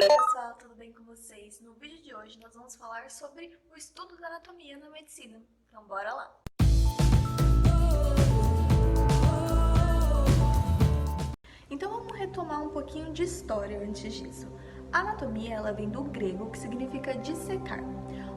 Pessoal, tudo bem com vocês? No vídeo de hoje nós vamos falar sobre o estudo da anatomia na medicina. Então bora lá! Então vamos retomar um pouquinho de história antes disso. A anatomia ela vem do grego, que significa dissecar.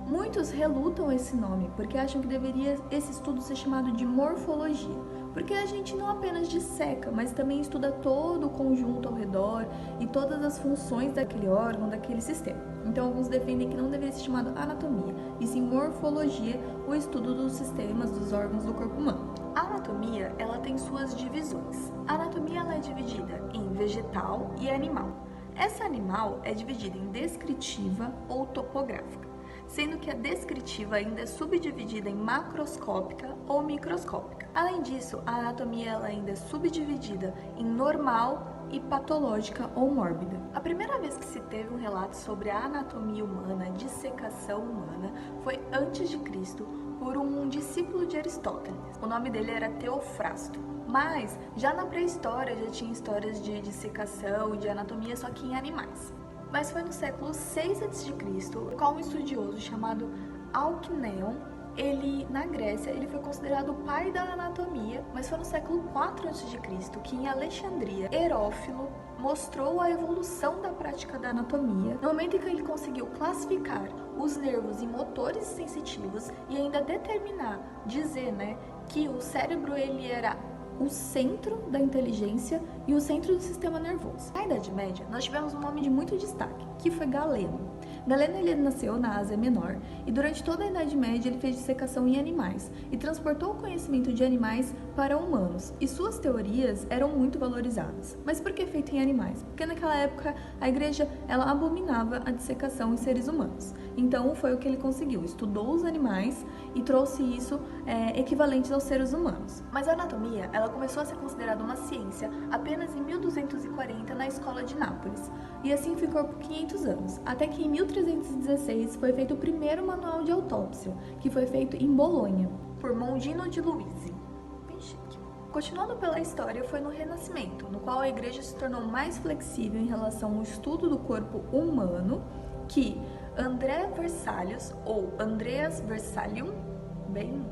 Muitos relutam esse nome porque acham que deveria esse estudo ser chamado de morfologia, porque a gente não apenas disseca, mas também estuda todo o conjunto ao redor e todas as funções daquele órgão, daquele sistema. Então alguns defendem que não deveria ser chamado anatomia, e sim morfologia, o estudo dos sistemas, dos órgãos do corpo humano. A anatomia ela tem suas divisões. A anatomia ela é dividida em vegetal e animal. Essa animal é dividida em descritiva ou topográfica, sendo que a descritiva ainda é subdividida em macroscópica ou microscópica. Além disso, a anatomia ela ainda é subdividida em normal e patológica ou mórbida. A primeira vez que se teve um relato sobre a anatomia humana, dissecação humana, foi antes de Cristo, por um discípulo de Aristóteles. O nome dele era Teofrasto. Mas já na pré-história já tinha histórias de dissecação e de anatomia, só que em animais. Mas foi no século 6 a.C., com um estudioso chamado Alcméon, na Grécia, ele foi considerado o pai da anatomia, mas foi no século 4 a.C., que em Alexandria, Herófilo mostrou a evolução da prática da anatomia, no momento em que ele conseguiu classificar os nervos em motores sensitivos e ainda determinar, dizer, que o cérebro ele era o centro da inteligência e o centro do sistema nervoso. Na Idade Média, nós tivemos um nome de muito destaque, que foi Galeno. Galeno ele nasceu na Ásia Menor e durante toda a Idade Média ele fez dissecação em animais e transportou o conhecimento de animais para humanos, e suas teorias eram muito valorizadas. Mas por que feito em animais? Porque naquela época a igreja ela abominava a dissecação em seres humanos. Então foi o que ele conseguiu, estudou os animais e trouxe isso equivalentes aos seres humanos. Mas a anatomia ela começou a ser considerada uma ciência apenas em 1240 na escola de Nápoles, e assim ficou por 500 anos, até que em 1316 foi feito o primeiro manual de autópsia, que foi feito em Bolonha, por Mondino de Luisi. Bem chique. Continuando pela história, foi no Renascimento, no qual a igreja se tornou mais flexível em relação ao estudo do corpo humano, que André Versalius, ou Andreas Versalium, bem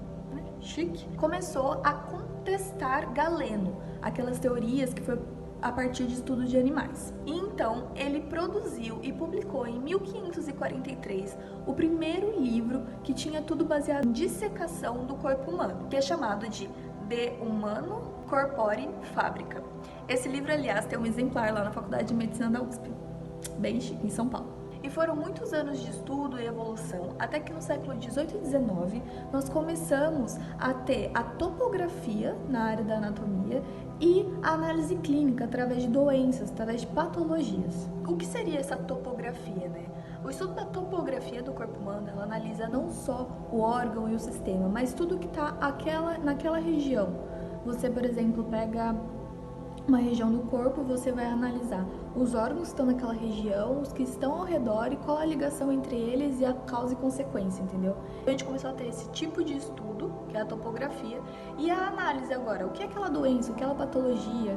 chique, começou a contestar Galeno, aquelas teorias que foi a partir de estudos de animais. E então ele produziu e publicou em 1543 o primeiro livro que tinha tudo baseado em dissecação do corpo humano, que é chamado de De Humano Corpore Fabrica. Esse livro, aliás, tem um exemplar lá na Faculdade de Medicina da USP, bem chique, em São Paulo. E foram muitos anos de estudo e evolução, até que no século 18 e 19 nós começamos a ter a topografia na área da anatomia e a análise clínica através de doenças, através de patologias. O que seria essa topografia, O estudo da topografia do corpo humano, ela analisa não só o órgão e o sistema, mas tudo que está naquela região. Você, por exemplo, pega uma região do corpo, você vai analisar os órgãos que estão naquela região, os que estão ao redor e qual a ligação entre eles e a causa e consequência, entendeu? A gente começou a ter esse tipo de estudo, que é a topografia, e a análise agora, o que é aquela doença, o que é aquela patologia,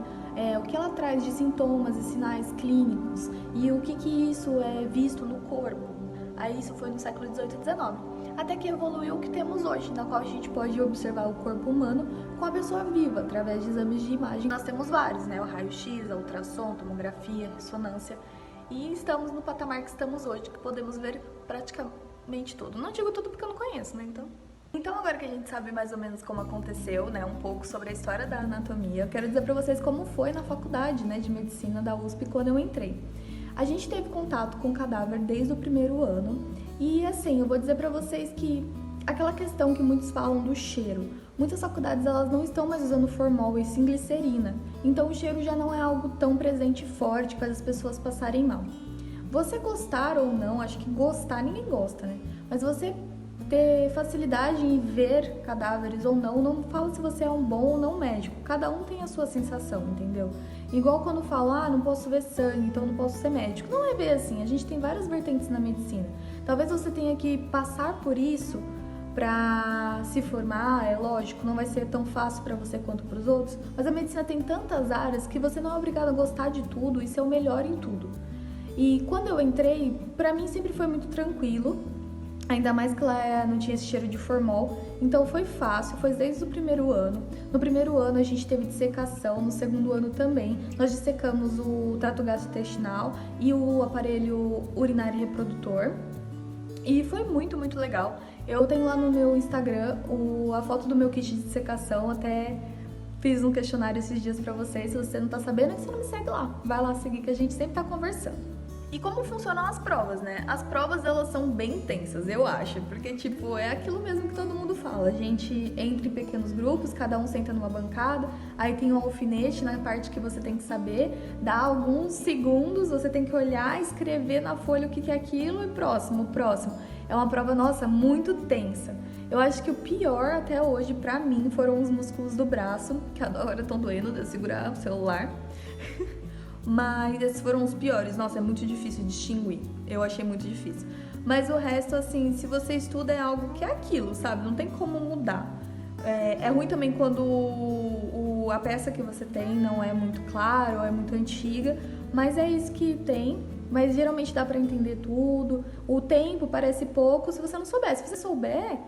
o que ela traz de sintomas e sinais clínicos e o que isso é visto no corpo. Aí isso foi no século 18 e 19, até que evoluiu o que temos hoje, na qual a gente pode observar o corpo humano com a pessoa viva, através de exames de imagem. Nós temos vários, o raio-x, a ultrassom, tomografia, ressonância, e estamos no patamar que estamos hoje, que podemos ver praticamente tudo. Não digo tudo porque eu não conheço, Então agora que a gente sabe mais ou menos como aconteceu, um pouco sobre a história da anatomia, eu quero dizer pra vocês como foi na faculdade, de medicina da USP quando eu entrei. A gente teve contato com o cadáver desde o primeiro ano e, assim, eu vou dizer pra vocês que aquela questão que muitos falam do cheiro, muitas faculdades elas não estão mais usando formol e sim glicerina, então o cheiro já não é algo tão presente e forte que faz as pessoas passarem mal. Você gostar ou não, acho que gostar ninguém gosta, mas você ter facilidade em ver cadáveres ou não fala se você é um bom ou não médico. Cada um tem a sua sensação, entendeu? Igual quando fala, não posso ver sangue, então não posso ser médico. Não é bem assim, a gente tem várias vertentes na medicina. Talvez você tenha que passar por isso para se formar, é lógico, não vai ser tão fácil para você quanto para os outros, mas a medicina tem tantas áreas que você não é obrigado a gostar de tudo e ser o melhor em tudo. E quando eu entrei, pra mim sempre foi muito tranquilo, ainda mais que lá não tinha esse cheiro de formol, então foi fácil, foi desde o primeiro ano. No primeiro ano a gente teve dissecação, no segundo ano também. Nós dissecamos o trato gastrointestinal e o aparelho urinário reprodutor. E foi muito, muito legal. Eu tenho lá no meu Instagram a foto do meu kit de dissecação, até fiz um questionário esses dias pra vocês. Se você não tá sabendo, é que você não me segue lá. Vai lá seguir que a gente sempre tá conversando. E como funcionam as provas, né? As provas, elas são bem intensas, eu acho, porque, tipo, é aquilo mesmo que todo mundo fala. A gente entra em pequenos grupos, cada um senta numa bancada, aí tem um alfinete na parte que você tem que saber, dá alguns segundos, você tem que olhar, escrever na folha o que é aquilo e próximo. É uma prova, nossa, muito tensa. Eu acho que o pior até hoje, pra mim, foram os músculos do braço, que agora estão doendo de eu segurar o celular. Mas esses foram os piores. Nossa, é muito difícil distinguir. Eu achei muito difícil. Mas o resto, assim, se você estuda é algo que é aquilo, sabe? Não tem como mudar. É ruim também quando a peça que você tem não é muito clara ou é muito antiga. Mas é isso que tem. Mas geralmente dá pra entender tudo. O tempo parece pouco se você não souber. Se você souber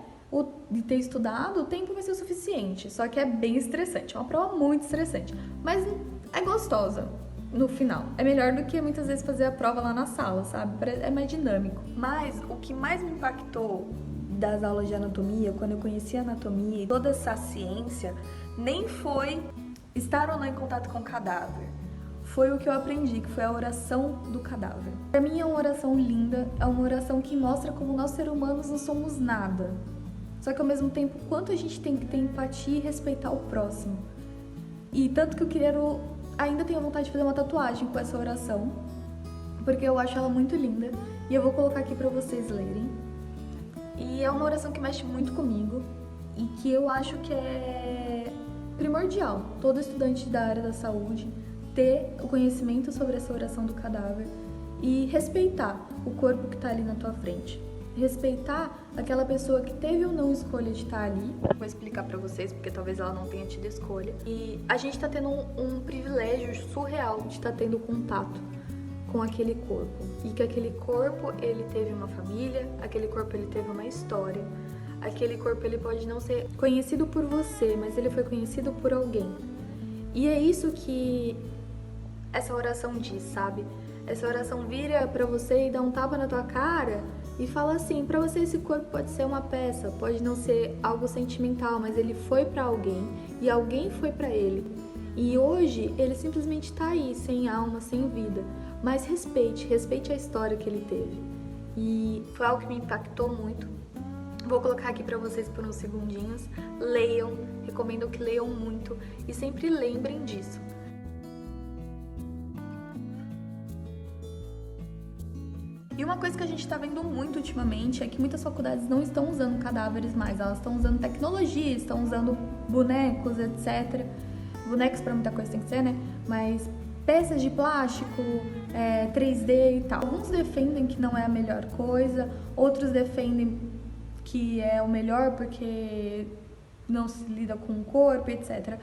de ter estudado, o tempo vai ser o suficiente. Só que é bem estressante. É uma prova muito estressante. Mas é gostosa. No final. É melhor do que muitas vezes fazer a prova lá na sala, sabe? É mais dinâmico. Mas o que mais me impactou das aulas de anatomia, quando eu conheci a anatomia e toda essa ciência, nem foi estar ou não em contato com o cadáver. Foi o que eu aprendi, que foi a oração do cadáver. Pra mim é uma oração linda, é uma oração que mostra como nós seres humanos não somos nada. Só que ao mesmo tempo, quanto a gente tem que ter empatia e respeitar o próximo. E tanto que eu ainda tenho vontade de fazer uma tatuagem com essa oração, porque eu acho ela muito linda, e eu vou colocar aqui pra vocês lerem. E é uma oração que mexe muito comigo, e que eu acho que é primordial, todo estudante da área da saúde, ter o conhecimento sobre essa oração do cadáver, e respeitar o corpo que tá ali na tua frente. Respeitar aquela pessoa que teve ou não escolha de estar ali. Vou explicar pra vocês, porque talvez ela não tenha tido escolha. E a gente tá tendo um privilégio surreal de estar tendo contato com aquele corpo. E que aquele corpo, ele teve uma família, aquele corpo, ele teve uma história. Aquele corpo, ele pode não ser conhecido por você, mas ele foi conhecido por alguém. E é isso que essa oração diz, sabe? Essa oração vira pra você e dá um tapa na tua cara e fala assim, pra você esse corpo pode ser uma peça, pode não ser algo sentimental, mas ele foi pra alguém e alguém foi pra ele. E hoje ele simplesmente tá aí, sem alma, sem vida. Mas respeite a história que ele teve. E foi algo que me impactou muito. Vou colocar aqui pra vocês por uns segundinhos. Leiam, recomendo que leiam muito e sempre lembrem disso. E uma coisa que a gente está vendo muito ultimamente é que muitas faculdades não estão usando cadáveres mais, elas estão usando tecnologia, estão usando bonecos, etc. Bonecos para muita coisa tem que ser, né? Mas peças de plástico, 3D e tal. Alguns defendem que não é a melhor coisa, outros defendem que é o melhor porque não se lida com o corpo, etc.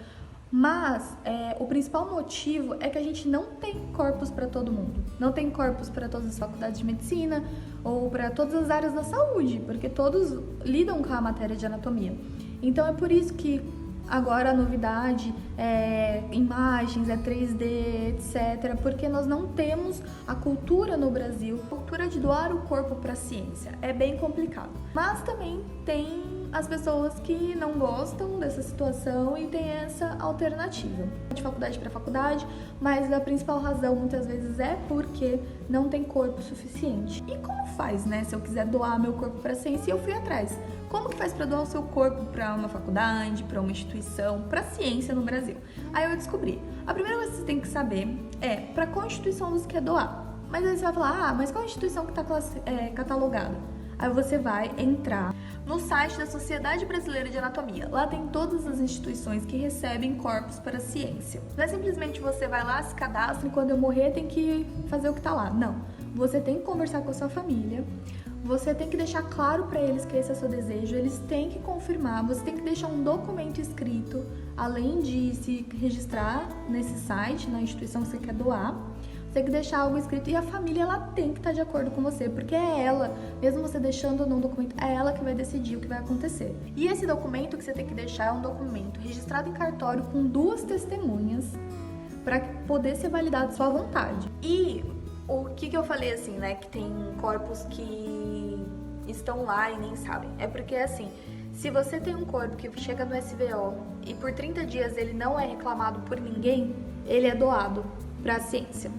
Mas o principal motivo é que a gente não tem corpos para todo mundo. Não tem corpos para todas as faculdades de medicina ou para todas as áreas da saúde, porque todos lidam com a matéria de anatomia. Então é por isso que agora a novidade é imagens, é 3D, etc. Porque nós não temos a cultura no Brasil, a cultura de doar o corpo para a ciência. É bem complicado. Mas também tem as pessoas que não gostam dessa situação e tem essa alternativa. De faculdade para faculdade, mas a principal razão muitas vezes é porque não tem corpo suficiente. E como faz, né? Se eu quiser doar meu corpo para a ciência, eu fui atrás. Como que faz para doar o seu corpo para uma faculdade, para uma instituição, para a ciência no Brasil? Aí eu descobri. A primeira coisa que você tem que saber é para qual instituição você quer doar. Mas aí você vai falar, mas qual instituição que está catalogada? Aí você vai entrar no site da Sociedade Brasileira de Anatomia. Lá tem todas as instituições que recebem corpos para a ciência. Não é simplesmente você vai lá, se cadastra e quando eu morrer tem que fazer o que tá lá. Não. Você tem que conversar com a sua família. Você tem que deixar claro para eles que esse é o seu desejo. Eles têm que confirmar. Você tem que deixar um documento escrito, além de se registrar nesse site, na instituição que você quer doar. você tem que deixar algo escrito e a família, ela tem que estar de acordo com você, porque é ela, mesmo você deixando num documento, é ela que vai decidir o que vai acontecer. E esse documento que você tem que deixar é um documento registrado em cartório com 2 testemunhas para poder ser validado sua vontade. E o que eu falei assim, né, que tem corpos que estão lá e nem sabem, é porque assim, se você tem um corpo que chega no SVO e por 30 dias ele não é reclamado por ninguém, ele é doado para a ciência.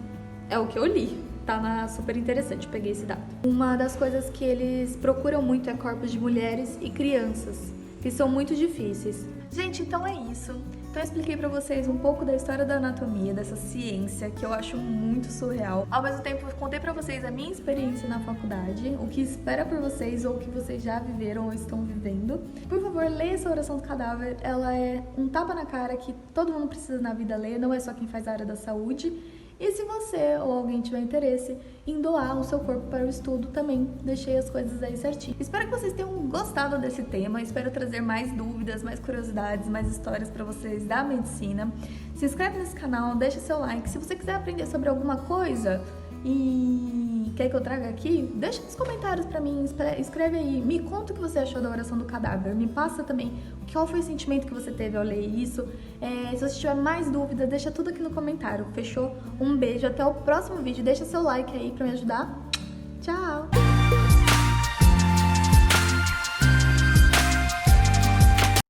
É o que eu li, tá na super interessante, peguei esse dado. Uma das coisas que eles procuram muito é corpos de mulheres e crianças, que são muito difíceis. Gente, então é isso. Então eu expliquei pra vocês um pouco da história da anatomia, dessa ciência que eu acho muito surreal. Ao mesmo tempo, eu contei pra vocês a minha experiência na faculdade, o que espera por vocês ou o que vocês já viveram ou estão vivendo. Por favor, leia essa oração do cadáver. Ela é um tapa na cara que todo mundo precisa na vida ler, não é só quem faz a área da saúde. E se você ou alguém tiver interesse em doar o seu corpo para o estudo, também deixei as coisas aí certinho. Espero que vocês tenham gostado desse tema, espero trazer mais dúvidas, mais curiosidades, mais histórias para vocês da medicina. Se inscreve nesse canal, deixa seu like. Se você quiser aprender sobre alguma coisa e quer que eu traga aqui, deixa nos comentários pra mim, escreve aí, me conta o que você achou da oração do cadáver, me passa também qual foi o sentimento que você teve ao ler isso. Se você tiver mais dúvidas, deixa tudo aqui no comentário, fechou? Um beijo, até o próximo vídeo, deixa seu like aí pra me ajudar. Tchau!